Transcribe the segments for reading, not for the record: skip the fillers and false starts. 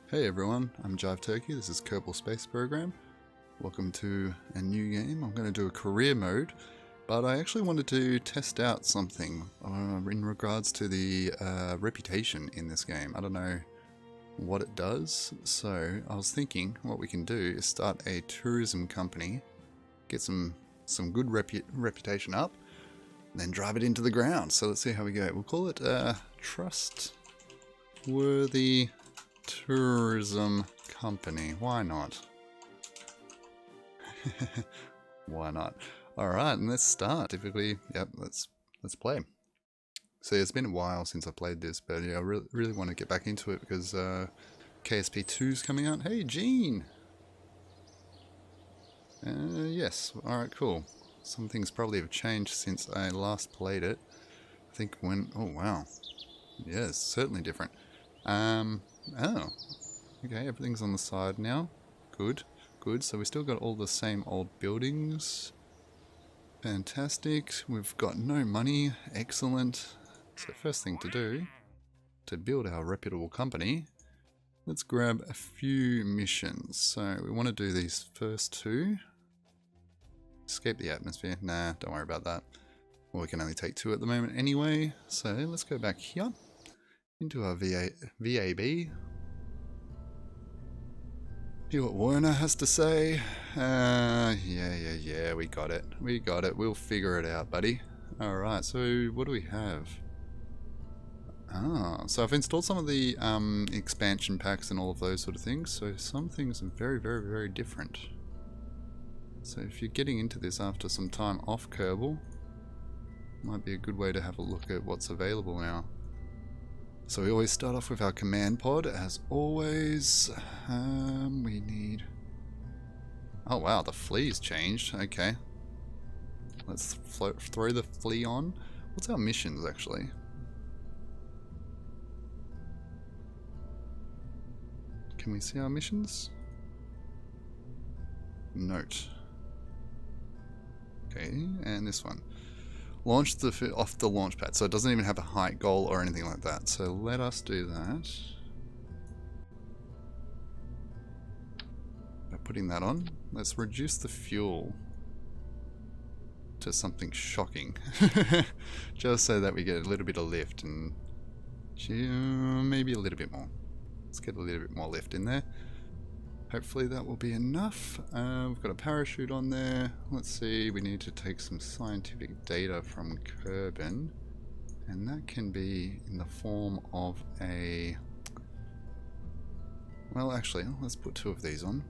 Hey everyone, I'm Jive Turkey, this is Kerbal Space Program. Welcome to a new game. I'm going to do a career mode, but I actually wanted to test out something in regards to the reputation in this game. I don't know what it does, so I was thinking what we can do is start a tourism company, get some good reputation up, and then drive it into the ground. So let's see how we go. We'll call it Trustworthy Tourism Company. Why not? Why not? Alright, and let's start. Typically, yep, let's play. So it's been a while since I played this, but yeah, I really want to get back into it because KSP 2 is coming out. Hey, Gene! Yes, alright, cool. Some things probably have changed since I last played it. I think when... oh, wow. Yeah, it's certainly different. Oh. Okay, everything's on the side now. Good, good. So we still got all the same old buildings. Fantastic. We've got no money. Excellent. So first thing to do, to build our reputable company, let's grab a few missions. So we want to do these first two. Escape the atmosphere. Nah, don't worry about that. Well, we can only take two at the moment anyway. So let's go back here into our VAB. Hear what Werner has to say. Yeah, we got it. We got it. We'll figure it out, buddy. Alright, so what do we have? Ah, so I've installed some of the expansion packs and all of those sort of things. So some things are very different. So if you're getting into this after some time off Kerbal, might be a good way to have a look at what's available now. So we always start off with our command pod, as always. We need... oh wow, the flea's changed. Okay. Let's throw the flea on. What's our missions, actually? Can we see our missions? Note. Okay, and this one. Launch off the launch pad, so it doesn't even have a height goal or anything like that. So let us do that. By putting that on, let's reduce the fuel to something shocking. Just so that we get a little bit of lift and maybe a little bit more. Let's get a little bit more lift in there. Hopefully that will be enough. We've got a parachute on there. Let's see, we need to take some scientific data from Kerbin. And that can be in the form of a... well, actually, let's put two of these on.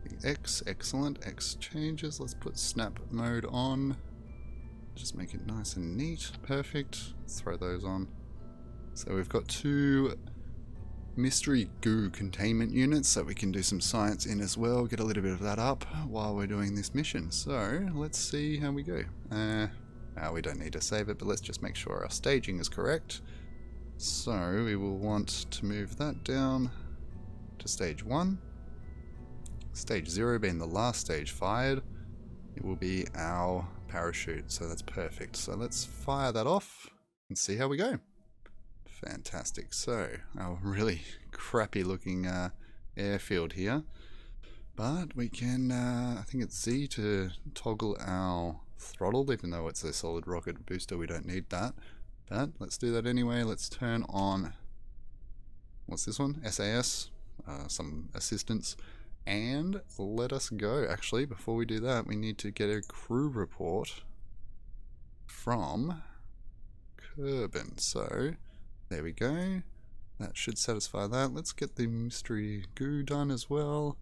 The X, excellent. X changes. Let's put snap mode on. Just make it nice and neat. Perfect. Let's throw those on. So we've got two mystery goo containment units that we can do some science in as well. Get a little bit of that up while we're doing this mission. So let's see how we go. We don't need to save it, but let's just make sure our staging is correct. So we will want to move that down to stage 1. Stage 0 being the last stage fired. It will be our parachute, so that's perfect. So let's fire that off and see how we go. Fantastic. So, our really crappy looking airfield here. But we can, I think it's Z to toggle our throttle, even though it's a solid rocket booster, we don't need that. But let's do that anyway. Let's turn on, what's this one? SAS, some assistance. And let us go. Actually, before we do that, we need to get a crew report from Kerbin. So, there we go. That should satisfy that. Let's get the mystery goo done as well.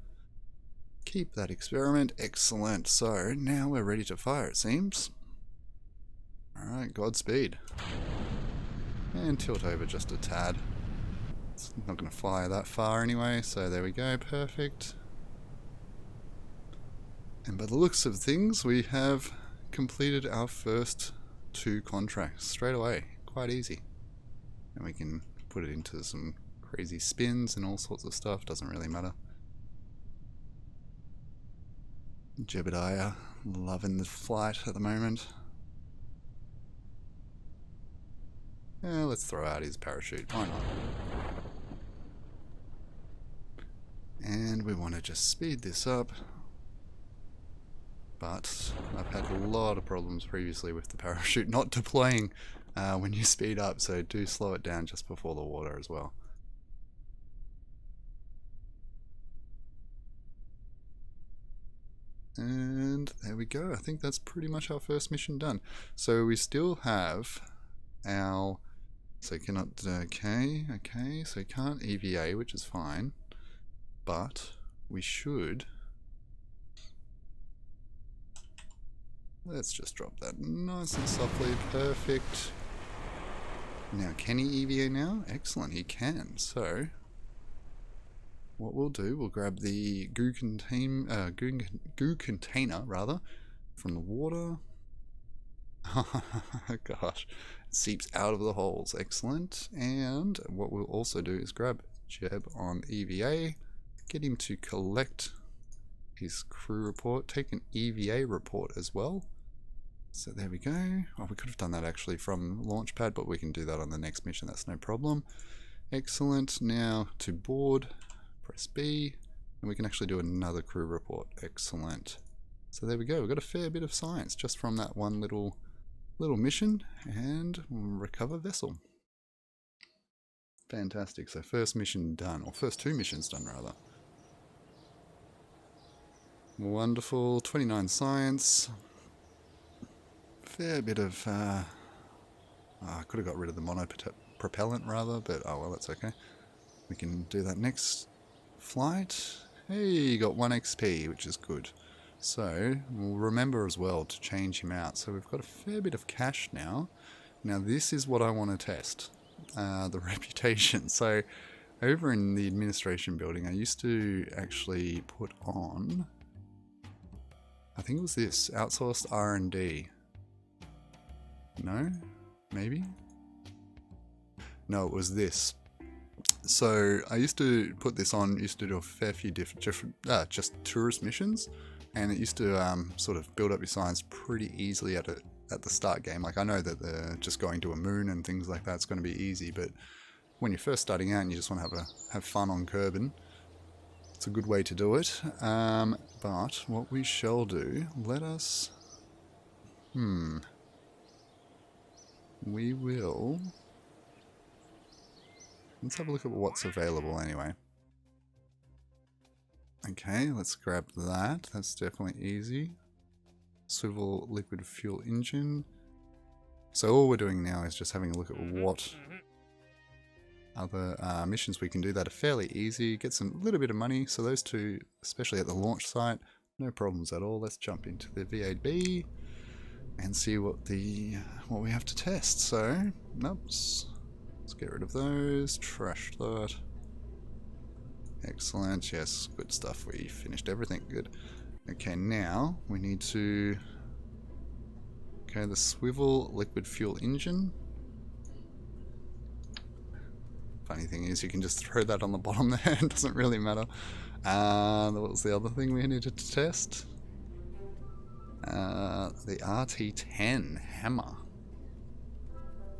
Keep that experiment. Excellent. So now we're ready to fire, it seems. Alright, Godspeed. And tilt over just a tad. It's not going to fly that far anyway, so there we go. Perfect. And by the looks of things, we have completed our first 2 contracts straight away. Quite easy. And we can put it into some crazy spins and all sorts of stuff, doesn't really matter. Jebediah, loving the flight at the moment. Let's throw out his parachute. Why not? And we want to just speed this up. But I've had a lot of problems previously with the parachute not deploying when you speed up, so do slow it down just before the water as well. And there we go. I think that's pretty much our first mission done. So we still have our... So cannot... Okay, so can't EVA, which is fine. But we should... Let's just drop that nice and softly. Perfect. Now, can he EVA now? Excellent, he can. So, what we'll do, we'll grab the goo container rather, from the water. Gosh, it seeps out of the holes. Excellent. And what we'll also do is grab Jeb on EVA, get him to collect his crew report, take an EVA report as well. So there we go. Oh, we could have done that actually from Launchpad, but we can do that on the next mission. That's no problem. Excellent. Now to board, press B, and we can actually do another crew report. Excellent. So there we go. We've got a fair bit of science just from that one little mission, and we'll recover vessel. Fantastic. So first mission done, or first 2 missions done rather. Wonderful. 29 science. Fair bit of, I could have got rid of the monopropellant rather, but oh well, that's okay. We can do that next flight. Hey, you got 1 XP, which is good. So, we'll remember as well to change him out. So we've got a fair bit of cash now. Now this is what I want to test, the reputation. So, over in the administration building, I used to actually put on, I think it was this, outsourced R&D. No? Maybe? No, it was this. So I used to put this on, used to do a fair few different just tourist missions, and it used to sort of build up your science pretty easily at the start game. Like I know that just going to a moon and things like that's going to be easy, but when you're first starting out and you just want to have fun on Kerbin, it's a good way to do it. But what we shall do, let us... We will... Let's have a look at what's available anyway. Okay, let's grab that. That's definitely easy. Swivel liquid fuel engine. So all we're doing now is just having a look at what other missions we can do that are fairly easy. Get some little bit of money. So those 2, especially at the launch site, no problems at all. Let's jump into the V8B and see what we have to test. So, nope. Let's get rid of those. Trash that. Excellent. Yes, good stuff. We finished everything. Good. Okay, now we need to... Okay, the swivel liquid fuel engine. Funny thing is, you can just throw that on the bottom there. It doesn't really matter. What was the other thing we needed to test? The RT10 hammer.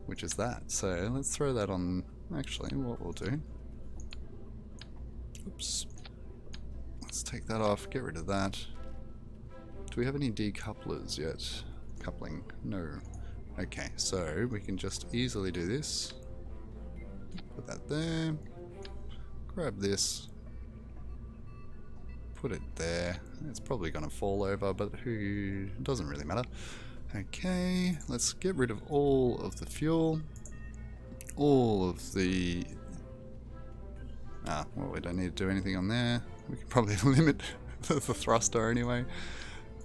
Which is that. So let's throw that on. Actually, what we'll do. Oops. Let's take that off. Get rid of that. Do we have any decouplers yet? Coupling? No. Okay, so we can just easily do this. Put that there. Grab this. Put it there. It's probably going to fall over, but who doesn't really matter. Okay, let's get rid of all of the fuel. All of the... well, we don't need to do anything on there. We can probably limit the thruster anyway.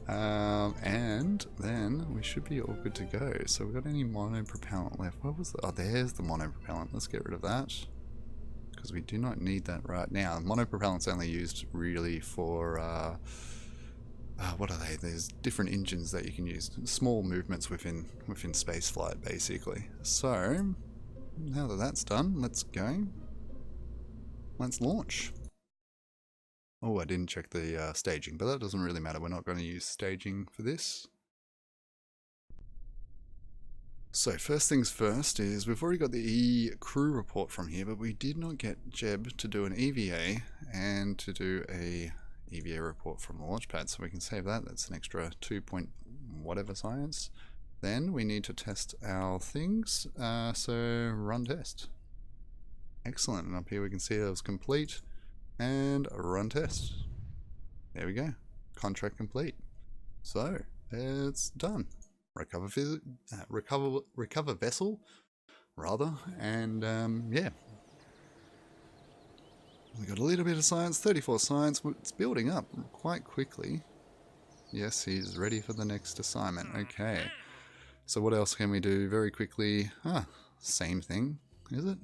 And then we should be all good to go. So we've got any monopropellant left. What was the... Oh, there's the monopropellant. Let's get rid of that, because we do not need that right now. Monopropellant's only used really for... what are they? There's different engines that you can use. Small movements within spaceflight, basically. So, now that that's done, let's go. Let's launch. Oh, I didn't check the staging, but that doesn't really matter. We're not going to use staging for this. So first things first is we've already got the E-crew report from here, but we did not get Jeb to do an EVA and to do a EVA report from the launch pad, so we can save that. That's an extra 2 point whatever science. Then we need to test our things, so run test. Excellent, and up here we can see it was complete, and run test. There we go, contract complete. So, it's done. Recover vessel, rather, and yeah. We got a little bit of science, 34 science, it's building up quite quickly. Yes, he's ready for the next assignment, okay. So what else can we do very quickly? Same thing, is it?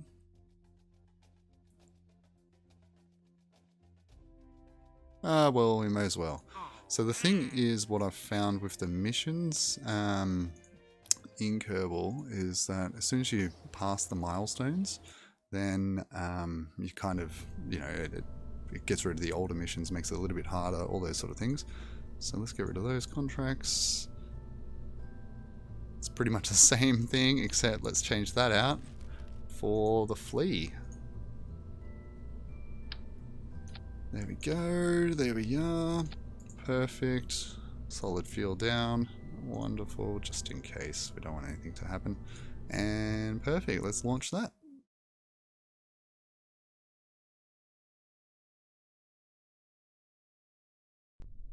Well, we may as well. So the thing is, what I've found with the missions in Kerbal is that as soon as you pass the milestones, then you kind of, you know, it gets rid of the older missions, makes it a little bit harder, all those sort of things. So let's get rid of those contracts. It's pretty much the same thing, except let's change that out for the flea. There we go, there we are. Perfect. Solid fuel down. Wonderful, just in case we don't want anything to happen. And perfect, let's launch that.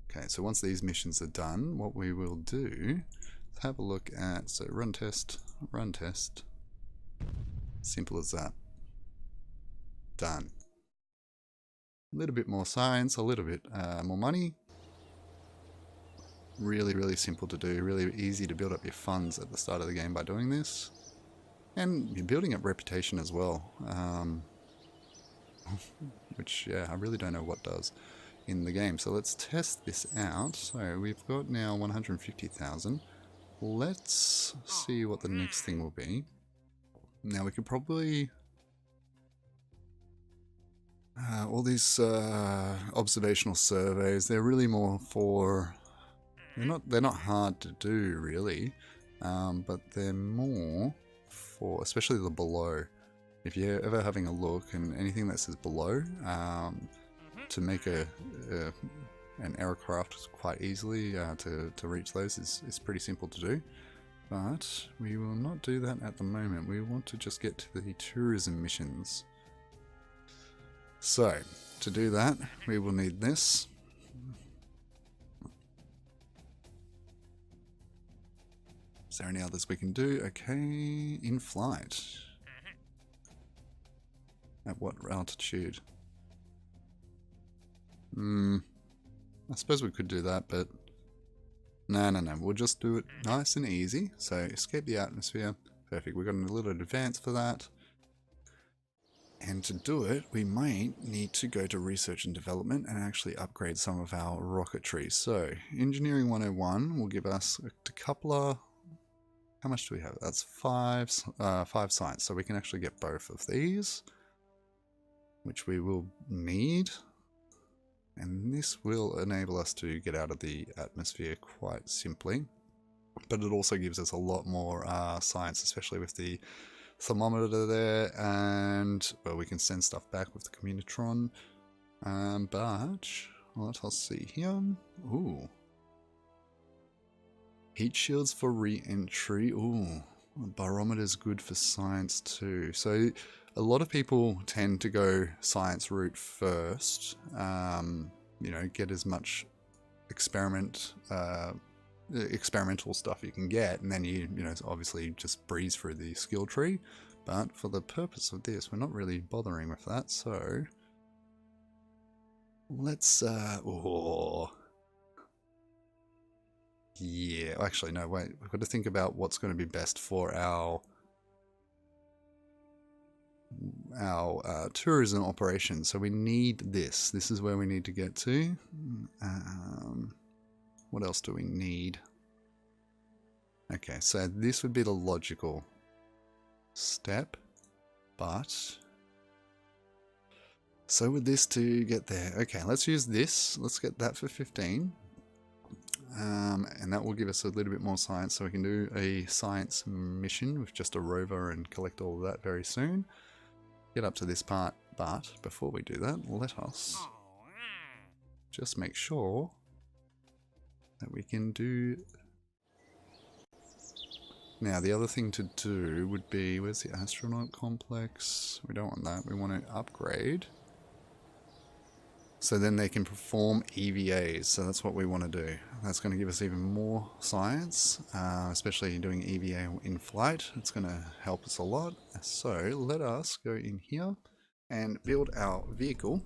Okay, so once these missions are done, what we will do is have a look at, so run test, run test. Simple as that. Done. A little bit more science, a little bit more money. Really, really simple to do, really easy to build up your funds at the start of the game by doing this. And you're building up reputation as well. Which, yeah, I really don't know what does in the game. So let's test this out. So we've got now 150,000. Let's see what the next thing will be. Now we could probably... all these observational surveys, they're really more for... They're not hard to do, really. But they're more for, especially the below. If you're ever having a look and anything that says below, to make an aircraft quite easily to reach those is pretty simple to do. But we will not do that at the moment. We want to just get to the tourism missions. So, to do that, we will need this. Is there any others we can do? Okay, in flight. At what altitude? I suppose we could do that, but no. We'll just do it nice and easy. So escape the atmosphere. Perfect. We've got a little advance for that. And to do it, we might need to go to research and development and actually upgrade some of our rocketry. So engineering 101 will give us a couple of... How much do we have? That's 5 science. So we can actually get both of these, which we will need. And this will enable us to get out of the atmosphere quite simply. But it also gives us a lot more science, especially with the thermometer there. And, well, we can send stuff back with the communitron. But, what I'll see here. Ooh. Heat shields for re-entry. Ooh, barometer is good for science too. So a lot of people tend to go science route first. You know, get as much experimental stuff you can get, and then you know, obviously just breeze through the skill tree. But for the purpose of this, we're not really bothering with that. So let's yeah, actually, no, wait. We've got to think about what's going to be best for our tourism operation. So we need this. This is where we need to get to. What else do we need? Okay, so this would be the logical step, but so would this to get there. Okay, let's use this. Let's get that for 15. and that will give us a little bit more science, so we can do a science mission with just a rover and collect all of that very soon. Get up to this part, but before we do that, let us just make sure that we can do... Now, the other thing to do would be, where's the astronaut complex? We don't want that, we want to upgrade. So then they can perform EVAs, so that's what we want to do. That's going to give us even more science, especially doing EVA in flight. It's going to help us a lot. So let us go in here and build our vehicle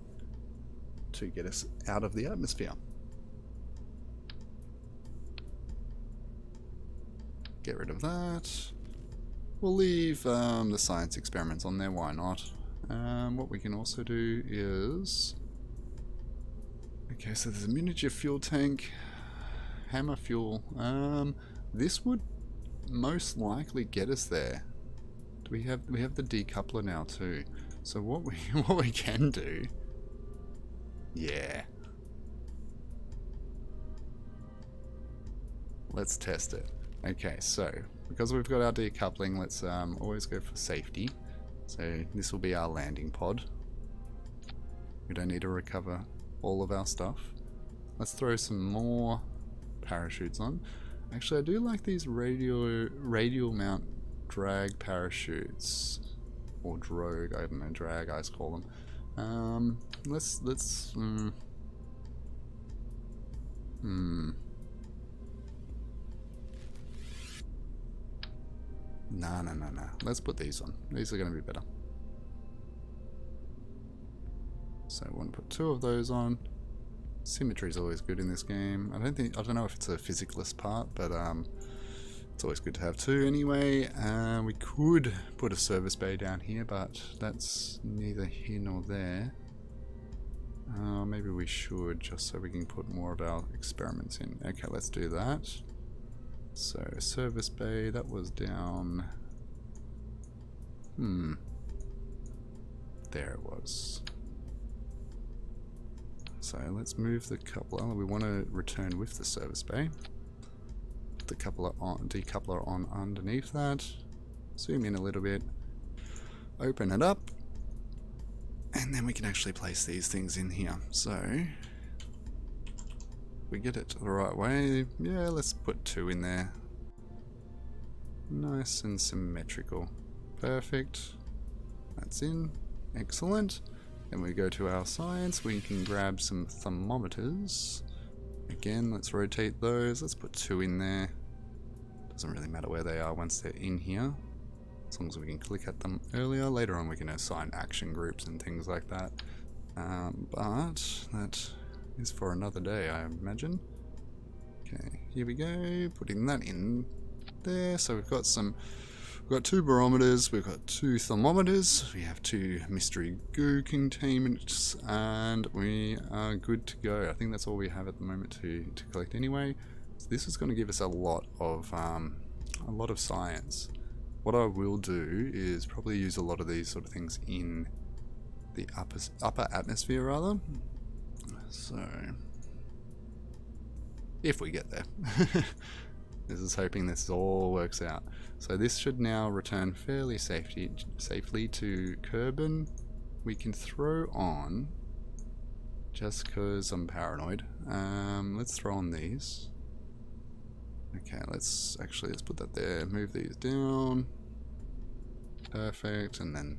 to get us out of the atmosphere. Get rid of that. We'll leave the science experiments on there, why not? What we can also do is... Okay, so there's a miniature fuel tank, hammer fuel. This would most likely get us there. Do we have the decoupler now too? So what we can do, yeah. Let's test it. Okay, so because we've got our decoupling, let's always go for safety. So this will be our landing pod. We don't need to recover all of our stuff. Let's throw some more parachutes on. Actually, I do like these radial mount drag parachutes, or drogue. I don't know, drag I call them. Let's Nah. Let's put these on. These are going to be better. So I want to put 2 of those on. Symmetry is always good in this game. I don't know if it's a physicalist part, but it's always good to have 2 anyway. We could put a service bay down here, but that's neither here nor there. Maybe we should, just so we can put more of our experiments in. Okay, let's do that. So service bay, that was down. There it was. So let's move the coupler. We want to return with the service bay. Put the decoupler on underneath that. Zoom in a little bit. Open it up. And then we can actually place these things in here. So we get it the right way. Yeah, let's put 2 in there. Nice and symmetrical. Perfect. That's in. Excellent. Then we go to our science, we can grab some thermometers. Again, let's rotate those. Let's put 2 in there. Doesn't really matter where they are once they're in here, as long as we can click at them earlier. Later on we can assign action groups and things like that. But that is for another day, I imagine. Okay, here we go, putting that in there. So we've got 2 barometers, we've got 2 thermometers, we have 2 mystery goo containments, and we are good to go. I think that's all we have at the moment to collect anyway. So this is going to give us a lot of science. What I will do is probably use a lot of these sort of things in the upper atmosphere rather. So if we get there. This is hoping this all works out. So this should now return fairly safely to Kerbal. We can throw on, just because I'm paranoid, let's throw on these. Okay, let's put that there, move these down. Perfect, and then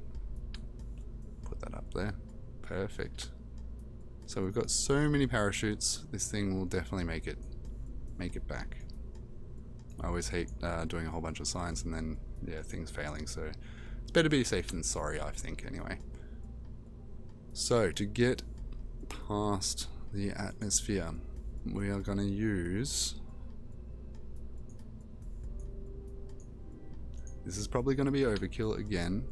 put that up there. Perfect. So we've got so many parachutes, this thing will definitely make it back. I always hate doing a whole bunch of science and then, yeah, things failing, so it's better be safe than sorry, I think, anyway. So, to get past the atmosphere, we are going to use... This is probably going to be overkill again.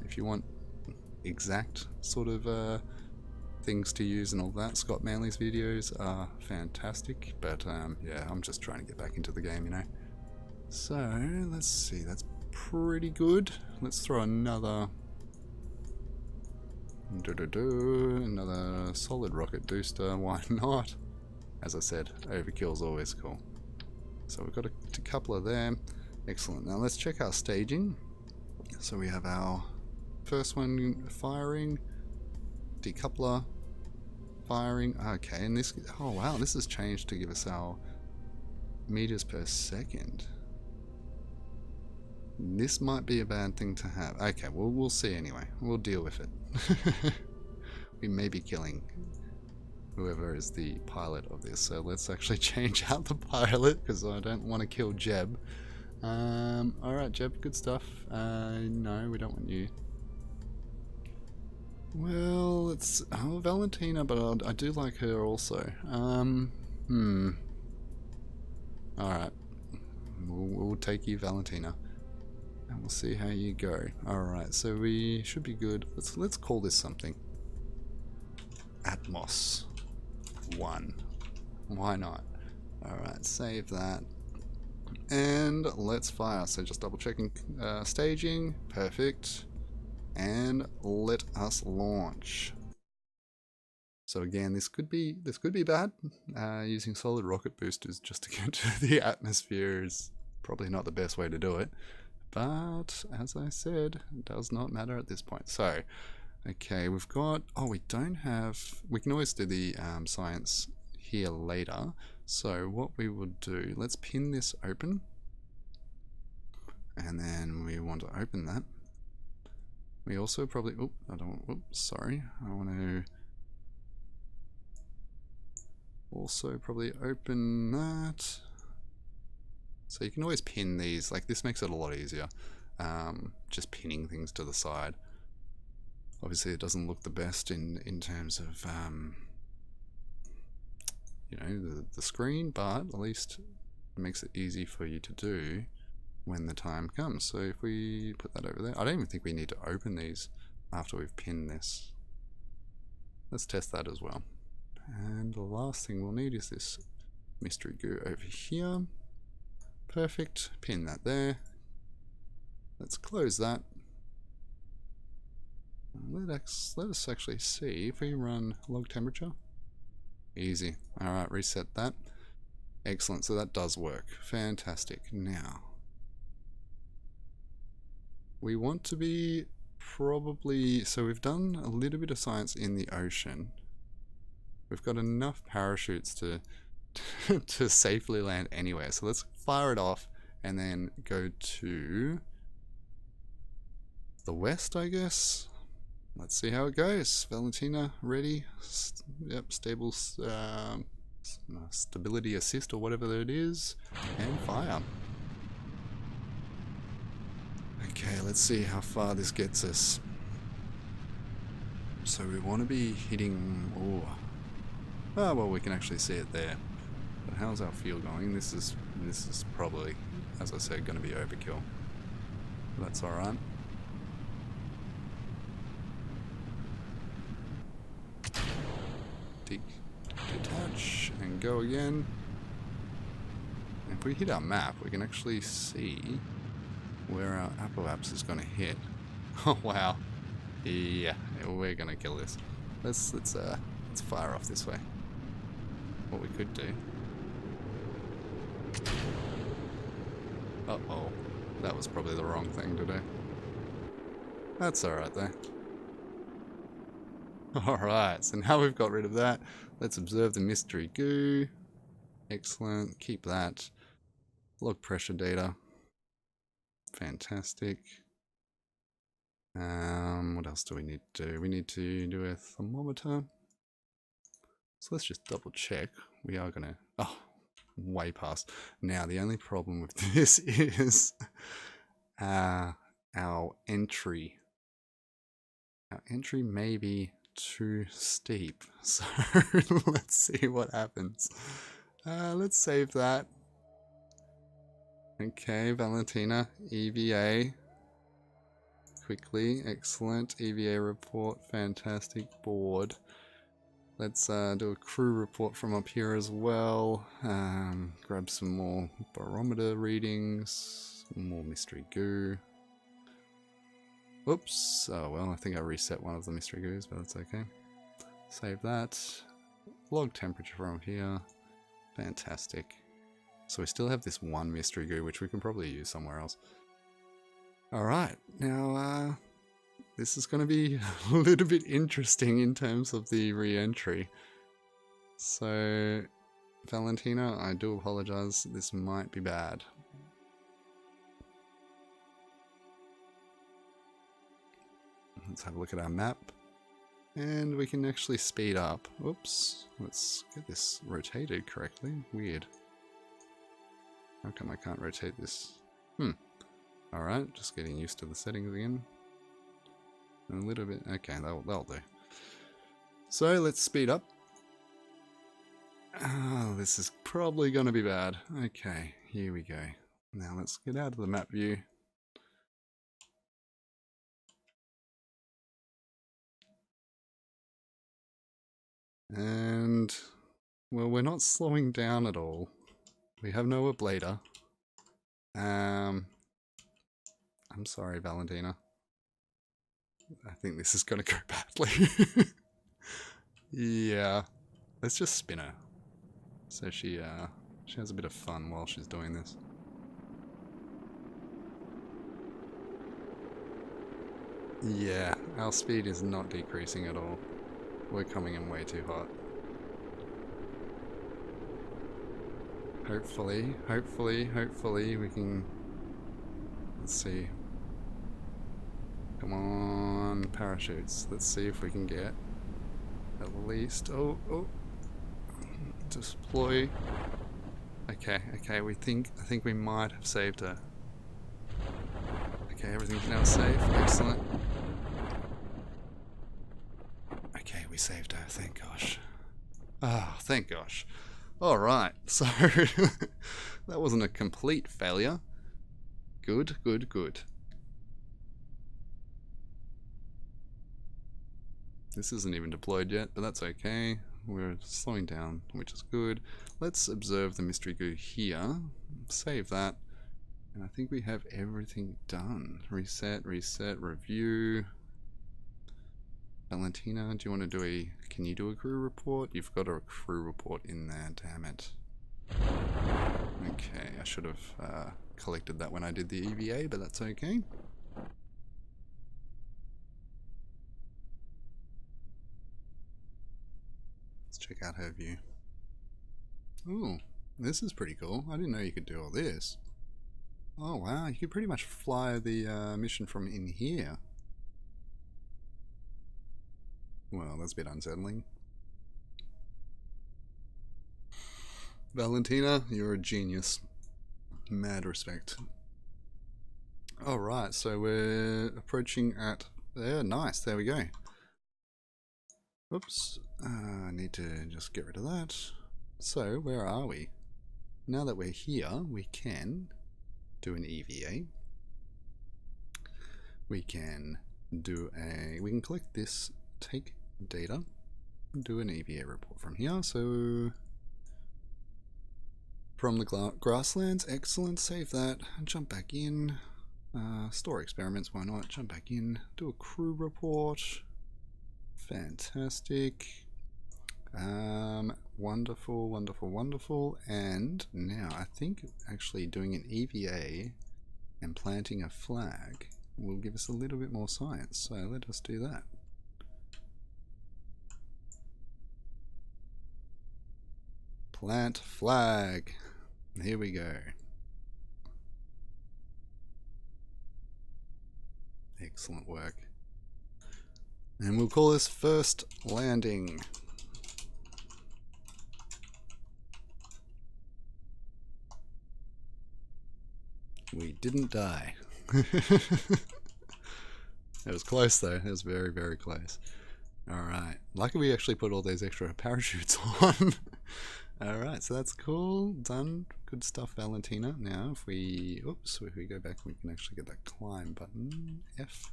If you want exact sort of things to use and all that, Scott Manley's videos are fantastic, but yeah, I'm just trying to get back into the game, you know. So let's see, that's pretty good. Let's throw another solid rocket booster, why not? as I said, overkill is always cool. So we've got a couple of there. Excellent. Now let's check our staging. So we have our first one firing, decoupler firing. Okay, and this, oh wow, this has changed to give us our meters per second. This might be a bad thing to have. Okay, well, we'll see anyway. We'll deal with it. We may be killing whoever is the pilot of this. So let's actually change out the pilot because I don't want to kill Jeb. Alright, Jeb, good stuff. No, we don't want you. Well, it's Valentina, but I do like her also. Alright. We'll take you, Valentina. And we'll see how you go. Alright, so we should be good. Let's call this something. Atmos 1. Why not? Alright, save that. And let's fire. So just double checking staging. Perfect. And let us launch. So again, this could be bad. Using solid rocket boosters just to get to the atmosphere is probably not the best way to do it. But as I said, it does not matter at this point. So, okay, we've got. Oh, we don't have. We can always do the science here later. So what we will do, let's pin this open, and then we want to open that. We also probably. Oh, I don't. Oops, sorry. I want to also probably open that. So you can always pin these, like this makes it a lot easier, just pinning things to the side. Obviously it doesn't look the best in terms of, you know, the screen, but at least it makes it easy for you to do when the time comes. So if we put that over there, I don't even think we need to open these after we've pinned this. Let's test that as well. And the last thing we'll need is this mystery goo over here. Perfect, pin that there. Let's close that. Let us actually see if we run log temperature. Easy. Alright, reset that. Excellent, so that does work. Fantastic. Now, we want to be probably, so we've done a little bit of science in the ocean. We've got enough parachutes to to safely land anywhere. So let's fire it off and then go to the west, I guess. Let's see how it goes. Valentina, ready? Yep, stable stability assist or whatever it is. And fire. Okay, let's see how far this gets us. So we want to be hitting... Oh, well, we can actually see it there. But how's our fuel going? This is probably, as I said, going to be overkill. But that's alright. Detach and go again. And if we hit our map, we can actually see where our apoapse is going to hit. Oh wow! Yeah, we're going to kill this. Let's fire off this way. What we could do. Uh-oh. That was probably the wrong thing to do. That's alright though. Alright, so now we've got rid of that. Let's observe the mystery goo. Excellent. Keep that. Log pressure data. Fantastic. What else do we need to do? We need to do a thermometer. So let's just double check. We are gonna... Oh, way past. Now, the only problem with this is our entry. Our entry may be too steep. So let's see what happens. Let's save that. Okay, Valentina, EVA. Quickly, excellent. EVA report, fantastic. Board. Let's do a crew report from up here as well. Grab some more barometer readings. More mystery goo. Oops. Oh well, I think I reset one of the mystery goos, but that's okay. Save that. Log temperature from here. Fantastic. So we still have this one mystery goo, which we can probably use somewhere else. Alright, now this is going to be a little bit interesting in terms of the re-entry. So, Valentina, I do apologize, this might be bad. Let's have a look at our map. And we can actually speed up. Oops, let's get this rotated correctly. Weird. How come I can't rotate this? Alright, just getting used to the settings again. A little bit, okay, that'll do. So let's speed up. Oh, this is probably going to be bad. Okay, here we go. Now let's get out of the map view. And, well, we're not slowing down at all. We have no ablator. I'm sorry, Valentina. I think this is going to go badly. Yeah. Let's just spin her. So she has a bit of fun while she's doing this. Yeah, our speed is not decreasing at all. We're coming in way too hot. Hopefully we can... Let's see. Come on, parachutes. Let's see if we can get at least... Oh. Deploy. Okay, I think we might have saved her. Okay, everything's now safe. Excellent. Okay, we saved her, thank gosh. Ah, thank gosh. Alright, so that wasn't a complete failure. Good. This isn't even deployed yet, but that's okay. We're slowing down, which is good. Let's observe the mystery goo here. Save that. And I think we have everything done. Reset, review. Valentina, do you want to do a... Can you do a crew report? You've got a crew report in there, damn it. Okay, I should have collected that when I did the EVA, but that's okay. Let's check out her view. Ooh, this is pretty cool. I didn't know you could do all this. Oh wow, you could pretty much fly the mission from in here. Well, that's a bit unsettling. Valentina, you're a genius. Mad respect. Alright, so we're approaching at... There, nice, there we go. Oops, I need to just get rid of that. So, where are we? Now that we're here, we can do an EVA. We can do a... We can collect this, take data, do an EVA report from here. So, from the grasslands, excellent, save that, jump back in. Store experiments, why not? Jump back in, do a crew report. Fantastic. Wonderful. And now I think actually doing an EVA and planting a flag will give us a little bit more science. So let us do that. Plant flag. Here we go. Excellent work. And we'll call this first landing. We didn't die. It was close though. It was very, very close. Alright. Lucky we actually put all those extra parachutes on. Alright, so that's cool. Done. Good stuff, Valentina. Now if we... Oops, if we go back we can actually get that climb button. F.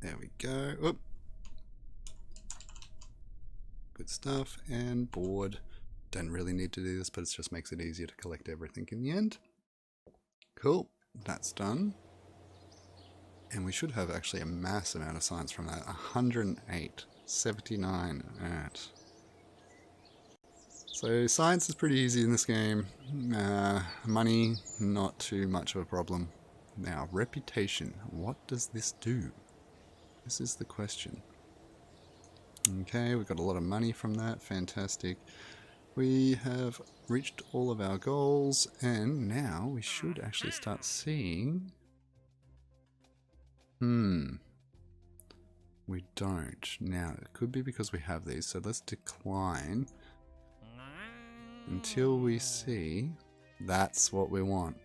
There we go. Oop. Good stuff. And board. Don't really need to do this, but it just makes it easier to collect everything in the end. Cool. That's done. And we should have actually a mass amount of science from that. 108. 79. Alright. So science is pretty easy in this game. Money, not too much of a problem. Now, reputation. What does this do? This is the question. Okay, we've got a lot of money from that. Fantastic. We have reached all of our goals, and now we should actually start seeing... We don't. Now, it could be because we have these, so let's decline until we see... That's what we want.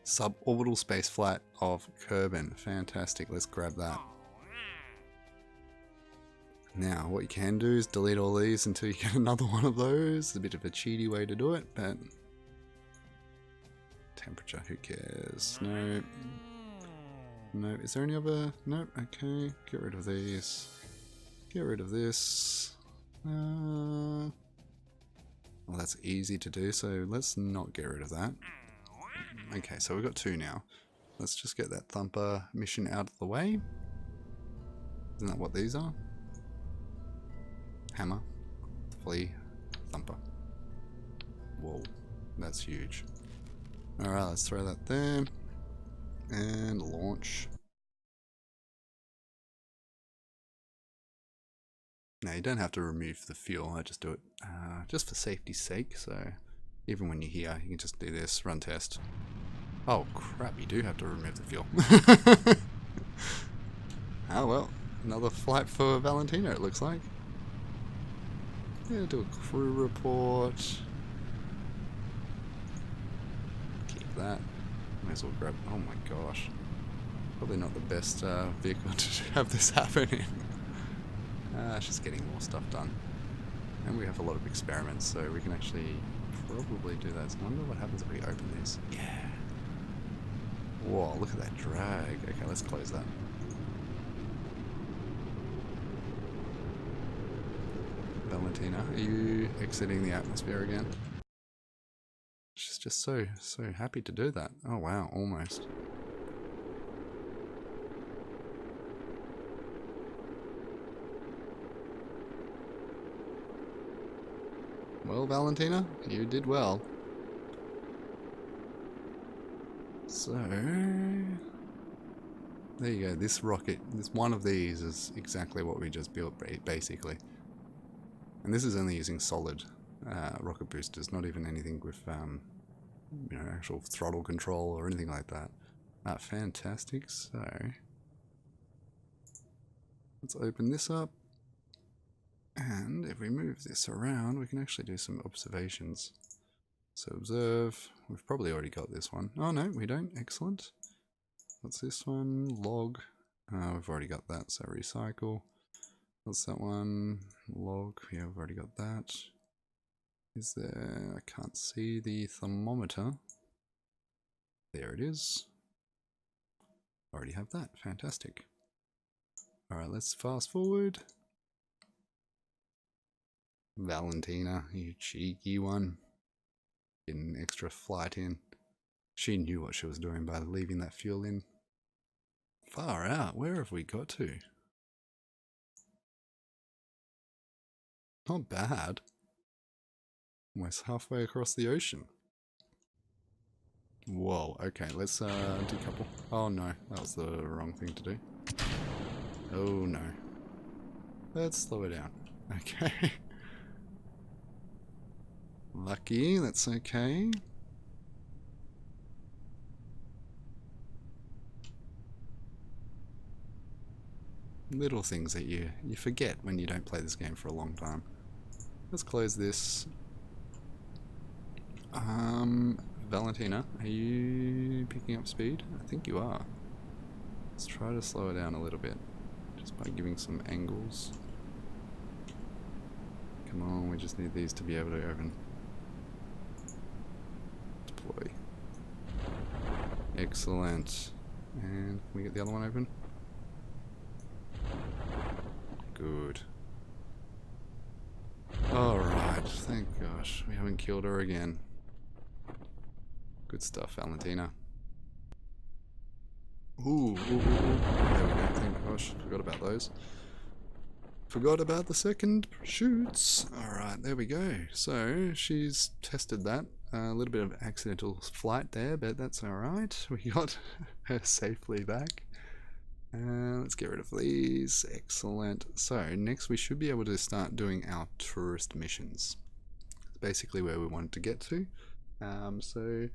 Suborbital space flight of Kerbal. Fantastic, let's grab that. Now, what you can do is delete all these until you get another one of those. It's a bit of a cheaty way to do it, but... Temperature, who cares? No. No, is there any other... Nope, okay. Get rid of these. Get rid of this. Well, that's easy to do, so let's not get rid of that. Okay, so we've got 2 now. Let's just get that Thumper mission out of the way. Isn't that what these are? Hammer, Flea, Thumper. Whoa, that's huge. Alright, let's throw that there. And launch. Now you don't have to remove the fuel, I just do it just for safety's sake, so even when you're here you can just do this, run test. Oh crap, you do have to remove the fuel. Oh well, another flight for Valentina it looks like. Yeah, do a crew report. Keep that. Might as well grab... Oh my gosh. Probably not the best vehicle to have this happen in. She's getting more stuff done. And we have a lot of experiments, so we can actually probably do that. So I wonder what happens if we open this. Yeah. Whoa, look at that drag. Okay, let's close that. Valentina, are you exiting the atmosphere again? She's just so happy to do that. Oh wow, almost. Well, Valentina, you did well. So, there you go. This rocket, this one of these is exactly what we just built, basically. And this is only using solid rocket boosters, not even anything with you know, actual throttle control or anything like that. Fantastic. So let's open this up, and if we move this around, we can actually do some observations. So observe. We've probably already got this one. Oh no, we don't. Excellent. What's this one? Log. We've already got that. So recycle. What's that one? Log. Yeah, we've already got that. Is there... I can't see the thermometer. There it is. Already have that. Fantastic. Alright, let's fast forward. Valentina, you cheeky one. Getting an extra flight in. She knew what she was doing by leaving that fuel in. Far out. Where have we got to? Not bad. Almost halfway across the ocean. Whoa, okay, let's decouple. Oh no, that was the wrong thing to do. Oh no. Let's slow it down. Okay. Lucky, that's okay. Little things that you forget when you don't play this game for a long time. Let's close this. Valentina, are you picking up speed? I think you are. Let's try to slow it down a little bit, just by giving some angles. Come on, we just need these to be able to open. Deploy. Excellent. And can we get the other one open? Good. Alright, thank gosh. We haven't killed her again. Good stuff, Valentina. Ooh. There we go, thank gosh. Forgot about those. Forgot about the second shoots. Alright, there we go. So she's tested that. A little bit of accidental flight there, but that's alright. We got her safely back. Let's get rid of these. Excellent. So next we should be able to start doing our tourist missions. It's basically where we wanted to get to. So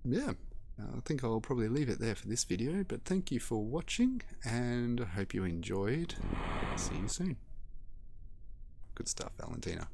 yeah, I think I'll probably leave it there for this video, but thank you for watching and I hope you enjoyed. See you soon. Good stuff, Valentina.